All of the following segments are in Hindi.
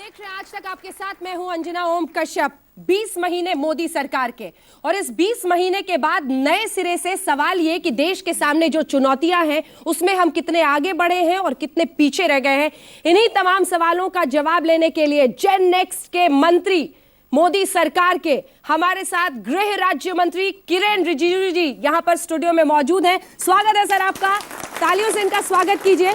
देख रहे हैं आज तक आपके साथ मैं हूं अंजना ओम कश्यप। 20 महीने मोदी सरकार के और इस 20 महीने के बाद नए सिरे से सवाल ये कि देश के सामने जो चुनौतियां हैं उसमें हम कितने आगे बढ़े हैं और कितने पीछे रह गए हैं। इन्हीं तमाम सवालों का जवाब लेने के लिए जेन नेक्स्ट के मंत्री मोदी सरकार के हमारे साथ गृह राज्य मंत्री किरेन रिजिजू जी यहां पर स्टूडियो में मौजूद हैं। स्वागत है सर आपका, तालियों से इनका स्वागत कीजिए,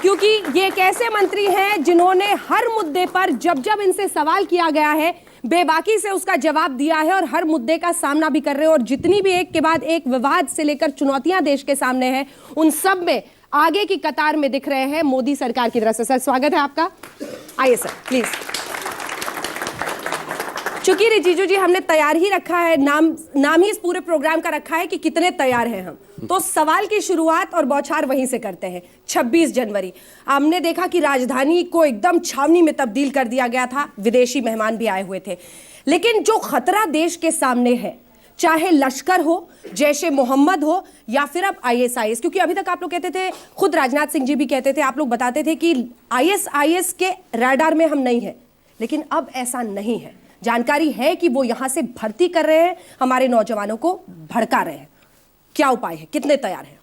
क्योंकि ये एक ऐसे मंत्री हैं जिन्होंने हर मुद्दे पर जब जब इनसे सवाल किया गया है बेबाकी से उसका जवाब दिया है और हर मुद्दे का सामना भी कर रहे हैं। और जितनी भी एक के बाद एक विवाद से लेकर चुनौतियां देश के सामने हैं उन सब में आगे की कतार में दिख रहे हैं मोदी सरकार की तरफ से। सर स्वागत है आपका, आइए सर प्लीज। चूंकि रिजिजू जी हमने तैयार ही रखा है, नाम ही इस पूरे प्रोग्राम का रखा है कि कितने तैयार हैं हम, तो सवाल की शुरुआत और बौछार वहीं से करते हैं। 26 जनवरी हमने देखा कि राजधानी को एकदम छावनी में तब्दील कर दिया गया था, विदेशी मेहमान भी आए हुए थे। लेकिन जो खतरा देश के सामने है, चाहे लश्कर हो, जैशे मोहम्मद हो या फिर अब ISIS, क्योंकि अभी तक आप लोग कहते थे, खुद राजनाथ सिंह जी भी कहते थे, आप लोग बताते थे कि ISIS के रडार में हम नहीं है, लेकिन अब ऐसा नहीं है। जानकारी है कि वो यहां से भर्ती कर रहे हैं, हमारे नौजवानों को भड़का रहे हैं। क्या उपाय है, कितने तैयार हैं?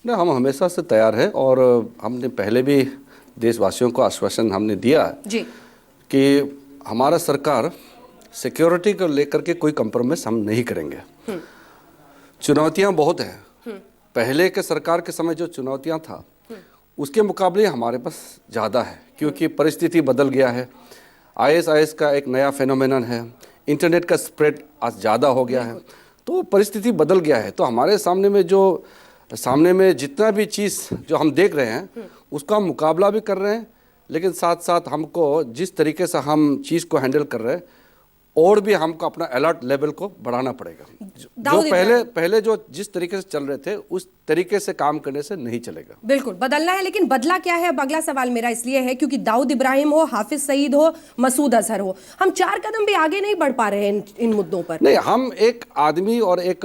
नहीं, हम हमेशा से तैयार हैं और हमने पहले भी देशवासियों को आश्वासन हमने दिया जी कि हमारा सरकार सिक्योरिटी को लेकर के कोई कंप्रोमाइज हम नहीं करेंगे। चुनौतियां बहुत हैं, पहले के सरकार के समय जो चुनौतियां था उसके मुकाबले हमारे पास ज़्यादा है, क्योंकि परिस्थिति बदल गया है। ISIS का एक नया फेनोमेनन है, इंटरनेट का स्प्रेड आज ज़्यादा हो गया है, तो परिस्थिति बदल गया है। तो हमारे सामने में जितना भी चीज़ जो हम देख रहे हैं उसका हम मुकाबला भी कर रहे हैं, लेकिन साथ साथ हमको जिस तरीके से हम चीज़ को हैंडल कर रहे हैं और भी हमको अपना अलर्ट लेवल को बढ़ाना पड़ेगा। जो पहले जो जिस तरीके से चल रहे थे उस तरीके से काम करने से नहीं चलेगा, बिल्कुल बदलना है। लेकिन बदला क्या है, अब अगला सवाल मेरा इसलिए है क्योंकि दाऊद इब्राहिम हो, हाफिज सईद हो, मसूद अजहर हो, हम 4 कदम भी आगे नहीं बढ़ पा रहे हैं इन मुद्दों पर। नहीं, हम एक आदमी और एक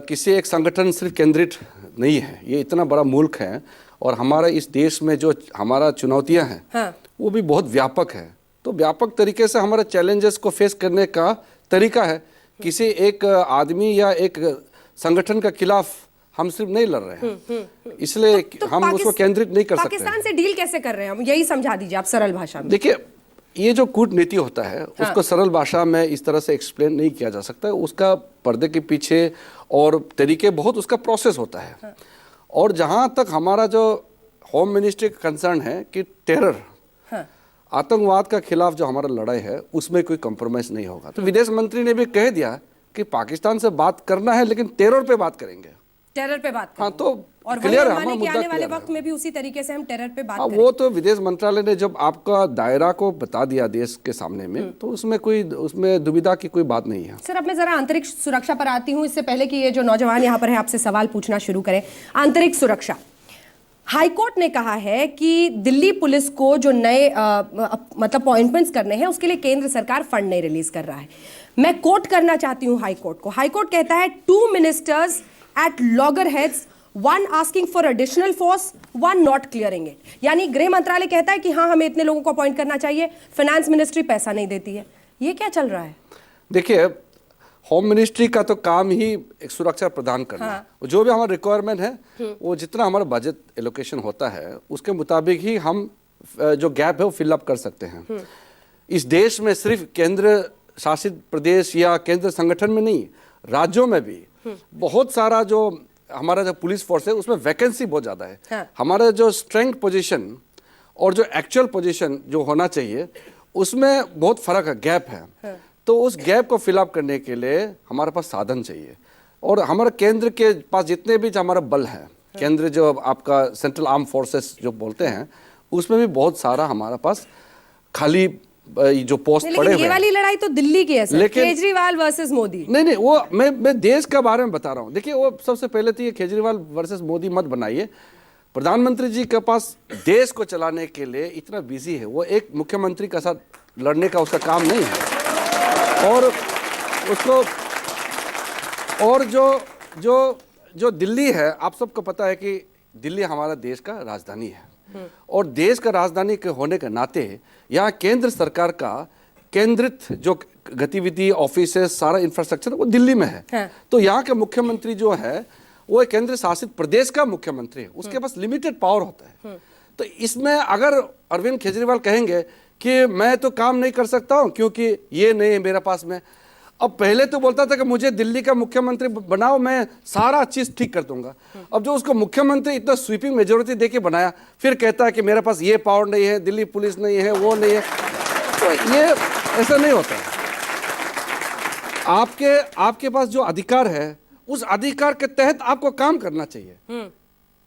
किसी एक संगठन सिर्फ केंद्रित नहीं है, ये इतना बड़ा मुल्क है और हमारा इस देश में जो हमारा चुनौतियां हैं हाँ। वो भी बहुत व्यापक है। तो व्यापक तरीके से हमारे चैलेंजेस को फेस करने का तरीका है। किसी एक आदमी या एक संगठन के खिलाफ हम सिर्फ नहीं लड़ रहे हैं, इसलिए तो हम उसको केंद्रित नहीं कर सकते। पाकिस्तान से डील कैसे कर रहे हैं हम, यही समझा दीजिए आप सरल भाषा में। देखिए, ये जो कूटनीति होता है हाँ। उसको सरल भाषा में इस तरह से एक्सप्लेन नहीं किया जा सकता। उसका पर्दे के पीछे और तरीके बहुत उसका प्रोसेस होता है हाँ। और जहाँ तक हमारा जो होम मिनिस्ट्री का कंसर्न है कि टेरर हाँ। आतंकवाद का खिलाफ जो हमारा लड़ाई है उसमें कोई कंप्रोमाइज नहीं होगा। तो विदेश मंत्री ने भी कह दिया कि पाकिस्तान से बात करना है लेकिन टेरर पे बात करेंगे, टेरर पे बात हाँ। तो और क्लियर है, आने वाले वक्त में भी उसी तरीके से हम टेरर पे बात करेंगे। वो तो विदेश मंत्रालय ने जब आपका दायरा को बता दिया देश के सामने में, तो उसमें दुविधा की कोई बात नहीं है। सर अब मैं जरा आंतरिक सुरक्षा पर आती हूँ, इससे पहले कि ये जो नौजवान यहाँ पर है आपसे सवाल पूछना शुरू करें। आंतरिक सुरक्षा, हाईकोर्ट ने कहा है कि दिल्ली पुलिस को जो नए मतलब अपॉइंटमेंट्स करने हैं उसके लिए केंद्र सरकार फंड नहीं रिलीज कर रहा है। मैं कोट करना चाहती हूं हाईकोर्ट को। हाईकोर्ट कहता है 2 ministers at loggerheads, 1 asking for additional force, 1 not clearing it. यानी गृह मंत्रालय कहता है कि हाँ हमें इतने लोगों को अपॉइंट करना चाहिए, फाइनेंस मिनिस्ट्री पैसा नहीं देती है। ये क्या चल रहा है? देखिए, होम मिनिस्ट्री का तो काम ही एक सुरक्षा प्रदान करना हाँ। जो भी हमारा रिक्वायरमेंट है वो जितना हमारा बजट एलोकेशन होता है उसके मुताबिक ही हम जो गैप है वो फिल अप कर सकते हैं। इस देश में सिर्फ केंद्र शासित प्रदेश या केंद्र संगठन में नहीं, राज्यों में भी बहुत सारा जो हमारा जो पुलिस फोर्स है उसमें वैकेंसी बहुत ज़्यादा है हाँ। हमारा जो स्ट्रेंथ पोजीशन और जो एक्चुअल पोजीशन जो होना चाहिए उसमें बहुत फर्क है, गैप है हाँ। तो उस गैप को फिलअप करने के लिए हमारे पास साधन चाहिए। और हमारे केंद्र के पास जितने भी हमारा बल है, केंद्र जो आपका सेंट्रल आर्म फोर्सेस जो बोलते हैं, उसमें भी बहुत सारा हमारे पास खाली जो पोस्ट पड़े हुए हैं। ये वाली लड़ाई तो दिल्ली की है सर, केजरीवाल वर्सेस मोदी। नहीं, वो मैं देश के बारे में बता रहा हूँ। देखिए, वो सबसे पहले तो ये केजरीवाल वर्सेस मोदी मत बनाइए। प्रधानमंत्री जी के पास देश को चलाने के लिए इतना बिजी है, वो एक मुख्यमंत्री के साथ लड़ने का उसका काम नहीं है। और उसको और जो दिल्ली है, आप सबको पता है कि दिल्ली हमारा देश का राजधानी है। और देश का राजधानी के होने के नाते यहाँ केंद्र सरकार का केंद्रित जो गतिविधि, ऑफिस, सारा इंफ्रास्ट्रक्चर वो दिल्ली में है। तो यहाँ के मुख्यमंत्री जो है वो एक केंद्र शासित प्रदेश का मुख्यमंत्री है, उसके पास लिमिटेड पावर होता है। तो इसमें अगर अरविंद केजरीवाल कहेंगे कि मैं तो काम नहीं कर सकता हूं क्योंकि ये नहीं है मेरे पास में, अब पहले तो बोलता था कि मुझे दिल्ली का मुख्यमंत्री बनाओ, मैं सारा चीज ठीक कर दूंगा। अब जो उसको मुख्यमंत्री इतना स्वीपिंग मेजोरिटी देके बनाया, फिर कहता है कि मेरे पास ये पावर नहीं है, दिल्ली पुलिस नहीं है, वो नहीं है। तो ये ऐसा नहीं होता है। आपके पास जो अधिकार है उस अधिकार के तहत आपको काम करना चाहिए।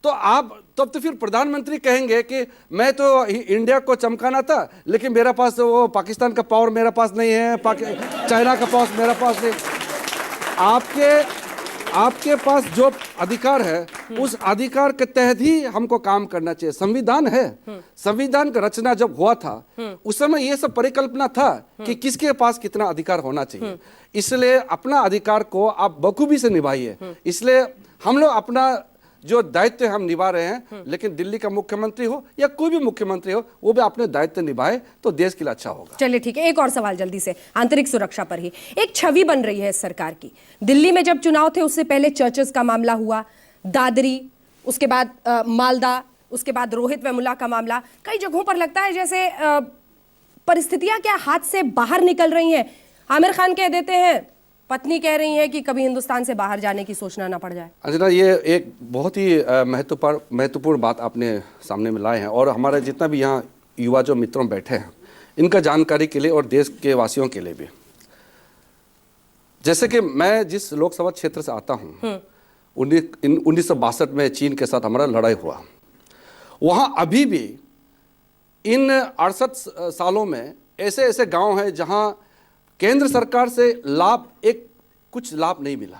तो आप तब तो फिर प्रधानमंत्री कहेंगे कि मैं तो इंडिया को चमकाना था, लेकिन मेरा पास वो पाकिस्तान का पावर मेरा पास नहीं है, चाइना का पावर मेरा पास नहीं। आपके पास जो अधिकार है उस अधिकार के तहत ही हमको काम करना चाहिए। संविधान है, संविधान का रचना जब हुआ था उस समय ये सब परिकल्पना था कि किसके पास कितना अधिकार होना चाहिए। इसलिए अपना अधिकार को आप बखूबी से निभाइए। इसलिए हम लोग अपना जो दायित्व हम निभा रहे हैं, लेकिन दिल्ली का मुख्यमंत्री हो या कोई भी मुख्यमंत्री हो वो भी अपने दायित्व निभाए तो देश के लिए अच्छा होगा। चलिए ठीक है, एक और सवाल जल्दी से आंतरिक सुरक्षा पर ही। एक छवि बन रही है सरकार की। दिल्ली में जब चुनाव थे उससे पहले चर्चेस का मामला हुआ, दादरी, उसके बाद मालदा, उसके बाद रोहित वेमुला का मामला। कई जगहों पर लगता है जैसे परिस्थितियां क्या हाथ से बाहर निकल रही हैं। आमिर खान कह देते हैं, पत्नी कह रही है कि कभी हिंदुस्तान से बाहर जाने की सोचना ना पड़ जाए। अंजना, ये एक बहुत ही महत्वपूर्ण बात आपने सामने में लाए हैं, और हमारे जितना भी यहाँ युवा जो मित्रों बैठे हैं इनका जानकारी के लिए और देश के वासियों के लिए भी। जैसे कि मैं जिस लोकसभा क्षेत्र से आता हूँ, 1962 में चीन के साथ हमारा लड़ाई हुआ। वहाँ अभी भी इन 68 सालों में ऐसे ऐसे गांव हैं जहां केंद्र सरकार से कुछ लाभ नहीं मिला।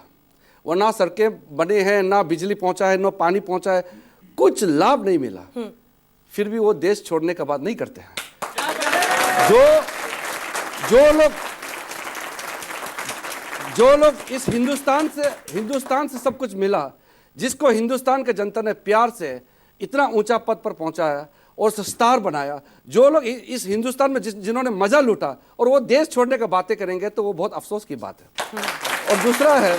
वो ना सड़कें बने हैं, ना बिजली पहुंचा है, ना पानी पहुंचा है, कुछ लाभ नहीं मिला। फिर भी वो देश छोड़ने का बात नहीं करते हैं। जो लोग इस हिंदुस्तान से सब कुछ मिला, जिसको हिंदुस्तान के जनता ने प्यार से इतना ऊंचा पद पर पहुंचाया और स्टार बनाया, जो लोग इस हिंदुस्तान में जिन्होंने मजा लूटा और वो देश छोड़ने का बातें करेंगे तो वो बहुत अफसोस की बात है। और दूसरा है,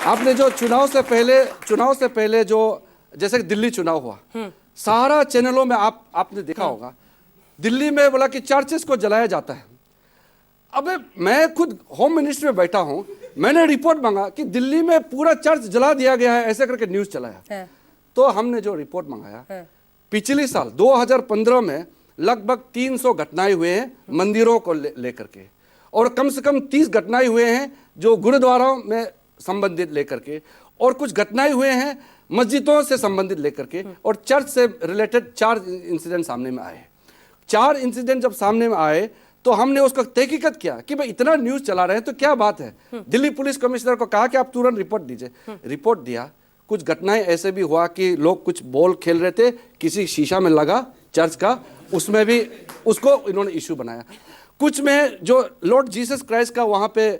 आपने जो चुनाव से पहले जो जैसे कि दिल्ली चुनाव हुआ, सारा चैनलों में आपने देखा होगा, दिल्ली में बोला कि चर्चेस को जलाया जाता है। अबे मैं खुद होम मिनिस्ट्री में बैठा हूं, मैंने रिपोर्ट मांगा कि दिल्ली में पूरा चर्च जला दिया गया है, ऐसे करके न्यूज चलाया। तो हमने जो रिपोर्ट मंगाया, पिछले साल 2015 में लगभग 300 घटनाएं हुए हैं मंदिरों को लेकर के, और कम से कम 30 घटनाएं हुए हैं जो गुरुद्वारों में संबंधित लेकर के, और कुछ घटनाएं हुए हैं मस्जिदों से संबंधित लेकर के, और चर्च से रिलेटेड 4 इंसिडेंट सामने में आए। 4 इंसिडेंट जब सामने में आए तो हमने उसका तहकीकत किया कि भाई इतना न्यूज चला रहे हैं तो क्या बात है। दिल्ली पुलिस कमिश्नर को कहा कि आप तुरंत रिपोर्ट दीजिए। रिपोर्ट दिया। कुछ घटनाएं ऐसे भी हुआ कि लोग कुछ बॉल खेल रहे थे, किसी शीशा में लगा चर्च का, उसमें भी उसको इन्होंने इशू बनाया। कुछ में जो लॉर्ड जीसस क्राइस्ट का वहां पे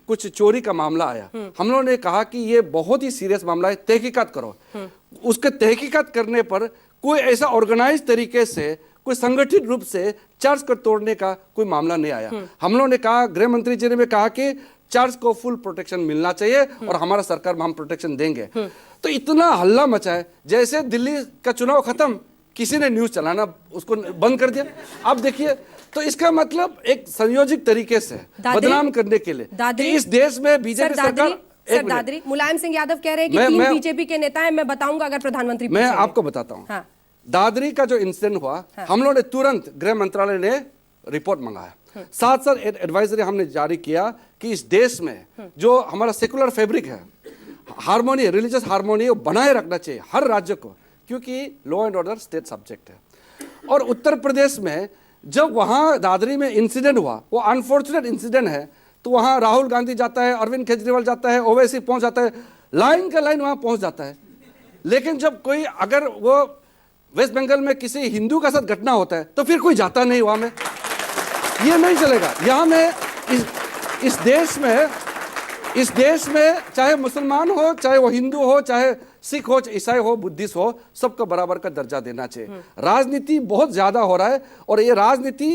कुछ चोरी का मामला आया, हम लोगों ने कहा कि ये बहुत ही सीरियस मामला है, तहकीकात करो। उसके तहकीकात करने पर कोई ऐसा ऑर्गेनाइज तरीके से, कोई संगठित रूप से चर्च को तोड़ने का कोई मामला नहीं आया। हम लोगों ने कहा, गृह मंत्री जी ने भी कहा कि चर्च को फुल प्रोटेक्शन मिलना चाहिए और हमारा सरकार में हम प्रोटेक्शन देंगे। तो इतना हल्ला मचा है, जैसे दिल्ली का चुनाव खत्म, किसी ने न्यूज चलाना उसको बंद कर दिया। अब देखिए, तो इसका मतलब एक संयोजित तरीके से बदनाम करने के लिए कि इस देश में बीजेपी सरकार। दादरी, मुलायम सिंह यादव कह रहे हैं कि 3 बीजेपी के नेता हैं, मैं बताऊंगा अगर प्रधानमंत्री। मैं आपको बताता हूँ। हाँ। दादरी का जो इंसिडेंट हुआ, हम लोगों ने तुरंत गृह मंत्रालय ने रिपोर्ट मंगाया, साथ साथ एडवाइजरी हमने जारी किया कि इस देश में जो हमारा सेकुलर फैब्रिक है, हार्मोनी, रिलीजियस हार्मोनी बनाए रखना चाहिए हर राज्य को, क्योंकि law and order state subject है। और उत्तर प्रदेश में जब वहाँ दादरी में इंसिडेंट हुआ, वो अनफॉर्चुनेट इंसिडेंट है, तो वहाँ राहुल गांधी जाता है, अरविंद केजरीवाल जाता है, ओवैसी पहुँच जाता है, लाइन का लाइन वहाँ पहुँच जाता है। लेकिन जब कोई, अगर वो वेस्ट बंगाल में किसी हिंदू का साथ घटना होता है तो फिर कोई जाता नहीं वहाँ में, ये नहीं चलेगा। यहाँ में इस देश में चाहे मुसलमान हो, चाहे वो हिंदू हो, चाहे सिख हो, ईसाई हो, बुद्धिस्ट हो, सबको बराबर का दर्जा देना चाहिए। राजनीति बहुत ज्यादा हो रहा है और ये राजनीति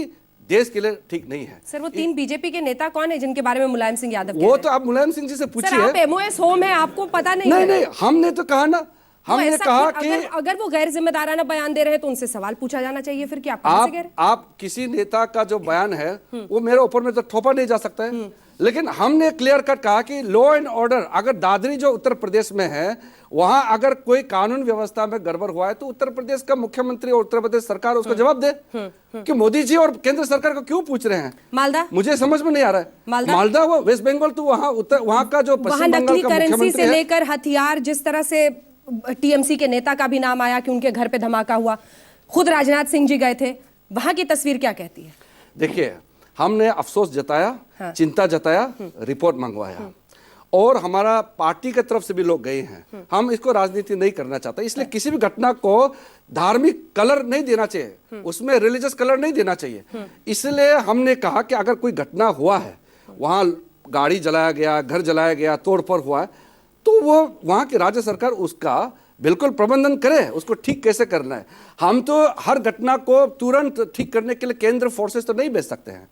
देश के लिए ठीक नहीं है। सर वो 3 बीजेपी के नेता कौन है जिनके बारे में मुलायम सिंह यादव वो तो आप मुलायम सिंह जी से पूछिए। सर आप एमओएस होम है, आपको पता नहीं नहीं है? नहीं, हमने तो कहा ना, हमने कहा कि अगर वो गैर जिम्मेदाराना बयान दे रहे हैं तो उनसे सवाल पूछा जाना चाहिए। फिर क्या आप आप किसी नेता का जो बयान है वो मेरे ऊपर में तो थोपा नहीं जा सकता है, लेकिन हमने क्लियर कट कहा कि लॉ एंड ऑर्डर, अगर दादरी जो उत्तर प्रदेश में है वहां अगर कोई कानून व्यवस्था में गड़बड़ हुआ है तो उत्तर प्रदेश का मुख्यमंत्री और उत्तर प्रदेश सरकार उसको जवाब दे कि मोदी जी और केंद्र सरकार को क्यों पूछ रहे हैं। मालदा मुझे समझ में नहीं आ रहा है। मालदा वो वेस्ट बंगाल, तो वहां का जो पश्चिम बंगाल का करेंसी से है, लेकर हथियार, जिस तरह से टीएमसी के नेता का भी नाम आया कि उनके घर पे धमाका हुआ, खुद राजनाथ सिंह जी गए थे, वहां की तस्वीर क्या कहती है? देखिए, हमने अफसोस जताया, हाँ। चिंता जताया, रिपोर्ट मंगवाया और हमारा पार्टी की तरफ से भी लोग गए हैं। हम इसको राजनीति नहीं करना चाहते, इसलिए किसी भी घटना को धार्मिक कलर नहीं देना चाहिए, उसमें रिलीजियस कलर नहीं देना चाहिए। इसलिए हमने कहा कि अगर कोई घटना हुआ है, वहां गाड़ी जलाया गया, घर जलाया गया, तोड़फोड़ हुआ है, तो वो वहां की राज्य सरकार उसका बिल्कुल प्रबंधन करे, उसको ठीक कैसे करना है। हम तो हर घटना को तुरंत ठीक करने के लिए केंद्र फोर्सेस तो नहीं भेज सकते हैं,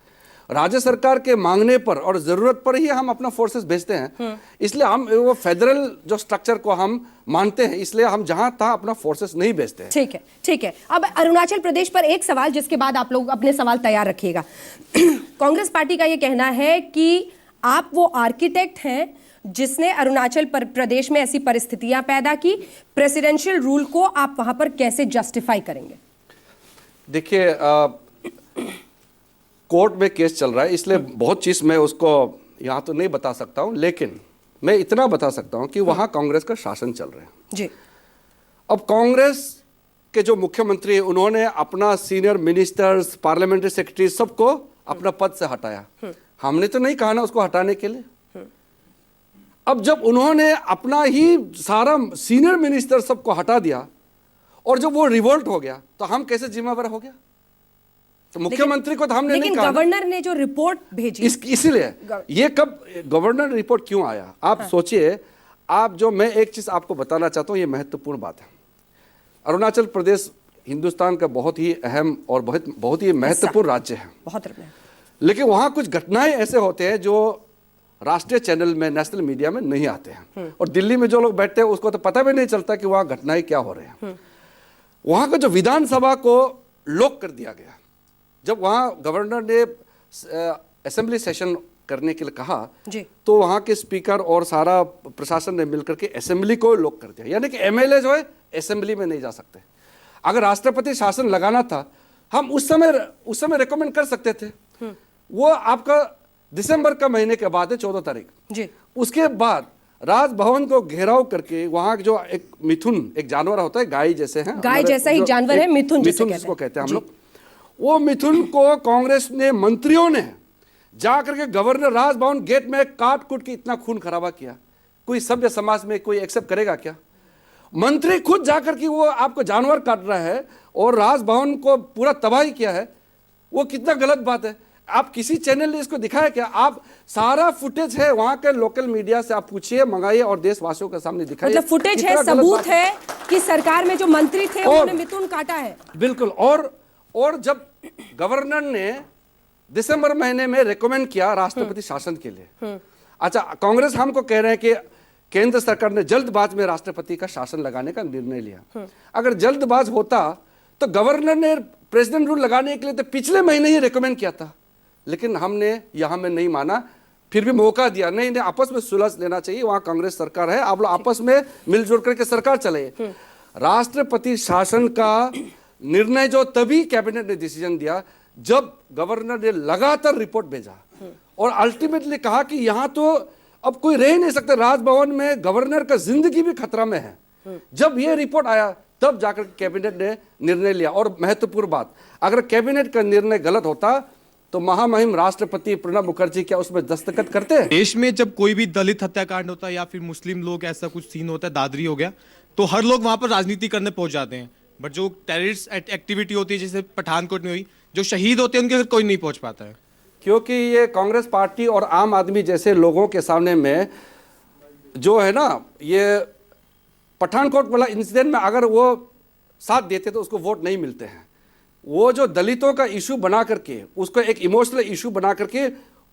राज्य सरकार के मांगने पर और जरूरत पर ही हम अपना फोर्सेस भेजते हैं। इसलिए हम वो फेडरल जो स्ट्रक्चर को हम मानते हैं, इसलिए हम जहां तहां अपना फोर्सेस नहीं भेजते हैं। ठीक है, ठीक है। अब अरुणाचल प्रदेश पर एक सवाल, जिसके बाद आप लोग अपने सवाल तैयार रखिएगा। कांग्रेस पार्टी का ये कहना है कि आप वो आर्किटेक्ट हैं जिसने अरुणाचल प्रदेश में ऐसी परिस्थितियां पैदा की, प्रेसिडेंशियल रूल को आप वहां पर कैसे जस्टिफाई करेंगे? देखिए, कोर्ट में केस चल रहा है, इसलिए बहुत चीज मैं उसको यहां तो नहीं बता सकता हूं, लेकिन मैं इतना बता सकता हूं कि वहां कांग्रेस का शासन चल रहा है जी। अब कांग्रेस के जो मुख्यमंत्री, उन्होंने अपना सीनियर मिनिस्टर्स, पार्लियामेंट्री सेक्रेटरी सबको अपना पद से हटाया। हमने तो नहीं कहा ना उसको हटाने के लिए। अब जब उन्होंने अपना ही सारा सीनियर मिनिस्टर सबको हटा दिया और जब वो रिवोल्ट हो गया तो हम कैसे जिम्मेवार हो गया? तो मुख्यमंत्री को तो हमने नहीं कहा। गवर्नर ने जो रिपोर्ट भेजी, इसीलिए ये कब गवर्नर रिपोर्ट क्यों आया आप सोचिए। आप जो, मैं एक चीज आपको बताना चाहता हूं, ये महत्वपूर्ण बात है। अरुणाचल प्रदेश हिंदुस्तान का बहुत ही अहम और बहुत ही महत्वपूर्ण राज्य है, बहुत। लेकिन वहां कुछ घटनाएं ऐसे होते हैं जो राष्ट्रीय चैनल में, नेशनल मीडिया में नहीं आते हैं, और दिल्ली में जो लोग बैठते हैं उसको तो पता भी नहीं चलता कि वहां घटनाएं क्या हो रहे हैं। वहां का जो विधानसभा को लॉक कर दिया गया, जब वहां गवर्नर ने असेंबली सेशन करने के लिए कहा जी, तो वहां के स्पीकर और सारा प्रशासन ने मिलकर के असेंबली को लॉक कर दिया, यानी कि एमएलए जो है असेंबली में नहीं जा सकते। अगर राष्ट्रपति शासन लगाना था, हम उस समय रिकमेंड कर सकते थे। वो आपका दिसंबर का महीने के बाद है, 14 तारीख जी। उसके उसके बाद राजभवन को घेराव करके वहां जो एक मिथुन, एक जानवर होता है, गाय जैसे हैं, गाय जैसा ही जानवर है, मिथुन जिसको कहते हैं हम लोग, वो मिथुन को कांग्रेस ने, मंत्रियों ने जाकर के गवर्नर राजभवन गेट में काट कूट के इतना खून खराबा किया। कोई सभ्य समाज में कोई एक्सेप्ट करेगा क्या? मंत्री खुद जाकर के वो आपको जानवर काट रहा है और राजभवन को पूरा तबाही किया है, वो कितना गलत बात है। आप किसी चैनल ने इसको दिखाया क्या? आप सारा फुटेज है वहां के लोकल मीडिया से, आप पूछिए, मंगाइए और देशवासियों के सामने दिखाइए। मतलब फुटेज है, सबूत है कि सरकार में जो मंत्री थे उन्होंने मिथुन काटा है। बिल्कुल। और जब गवर्नर ने दिसंबर महीने में रिकमेंड किया राष्ट्रपति शासन के लिए, अच्छा, कांग्रेस हमको कह रहे हैं कि केंद्र सरकार ने जल्दबाज में राष्ट्रपति का शासन लगाने का निर्णय लिया। अगर जल्दबाज होता तो गवर्नर ने प्रेसिडेंट रूल लगाने के लिए तो पिछले महीने ही रिकमेंड किया था, लेकिन हमने यहां में नहीं माना, फिर भी मौका दिया। नहीं, आपस में सुलझ लेना चाहिए, वहां कांग्रेस सरकार है, आप लोग आपस में मिलजुल करके सरकार चले। राष्ट्रपति शासन का निर्णय जो तभी कैबिनेट ने डिसीजन दिया जब गवर्नर ने लगातार रिपोर्ट भेजा और अल्टीमेटली कहा कि यहां तो अब कोई रह नहीं सकता, राजभवन में गवर्नर का जिंदगी भी खतरा में है। जब ये रिपोर्ट आया तब जाकर कैबिनेट ने निर्णय लिया। और महत्वपूर्ण बात, अगर कैबिनेट का निर्णय गलत होता तो महामहिम राष्ट्रपति प्रणब मुखर्जी क्या उसमें दस्तखत करते हैं? देश में जब कोई भी दलित हत्याकांड होता है या फिर मुस्लिम लोग, ऐसा कुछ सीन होता है, दादरी हो गया, तो हर लोग वहां पर राजनीति करने पहुंच जाते हैं। बट जो टेररिस्ट एक्टिविटी होती है, जैसे पठानकोट में हुई, जो शहीद होते हैं उनके घर कोई नहीं पहुंच पाता है, क्योंकि ये कांग्रेस पार्टी और आम आदमी जैसे लोगों के सामने में जो है ना, ये पठानकोट वाला इंसिडेंट में अगर वो साथ देते तो उसको वोट नहीं मिलते हैं। वो जो दलितों का इशू बना करके उसको एक इमोशनल इशू बना करके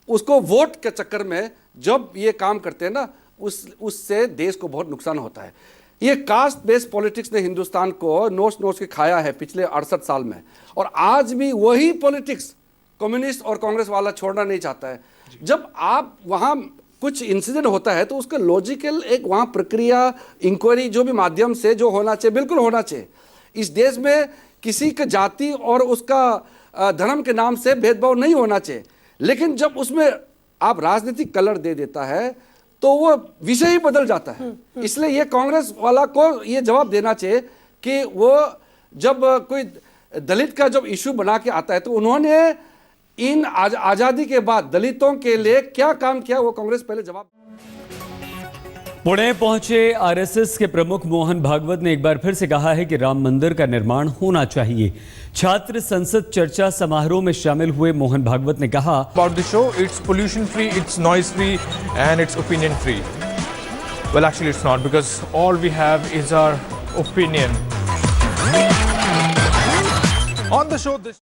उसको वोट के चक्कर में जब ये काम करते हैं ना, उससे देश को बहुत नुकसान होता है। ये कास्ट बेस्ड पॉलिटिक्स ने हिंदुस्तान को नोच के खाया है पिछले 68 साल में, और आज भी वही पॉलिटिक्स कम्युनिस्ट और कांग्रेस वाला छोड़ना नहीं चाहता है। जब आप वहाँ कुछ इंसिडेंट होता है तो उसका लॉजिकल एक वहाँ प्रक्रिया, इंक्वायरी जो भी माध्यम से जो होना चाहिए बिल्कुल होना चाहिए। इस देश में किसी का जाति और उसका धर्म के नाम से भेदभाव नहीं होना चाहिए, लेकिन जब उसमें आप राजनीतिक कलर दे देता है तो वो विषय ही बदल जाता है। इसलिए ये कांग्रेस वाला को ये जवाब देना चाहिए कि वो जब कोई दलित का जब इशू बना के आता है तो उन्होंने इन आजादी के बाद दलितों के लिए क्या काम किया, वो कांग्रेस पहले जवाब। पुणे पहुंचे आरएसएस के प्रमुख मोहन भागवत ने एक बार फिर से कहा है कि राम मंदिर का निर्माण होना चाहिए। छात्र संसद चर्चा समारोह में शामिल हुए मोहन भागवत ने कहा, About the show, it's pollution free, it's noise free, and it's opinion free. Well, actually it's not, because all we have is our opinion. On the show this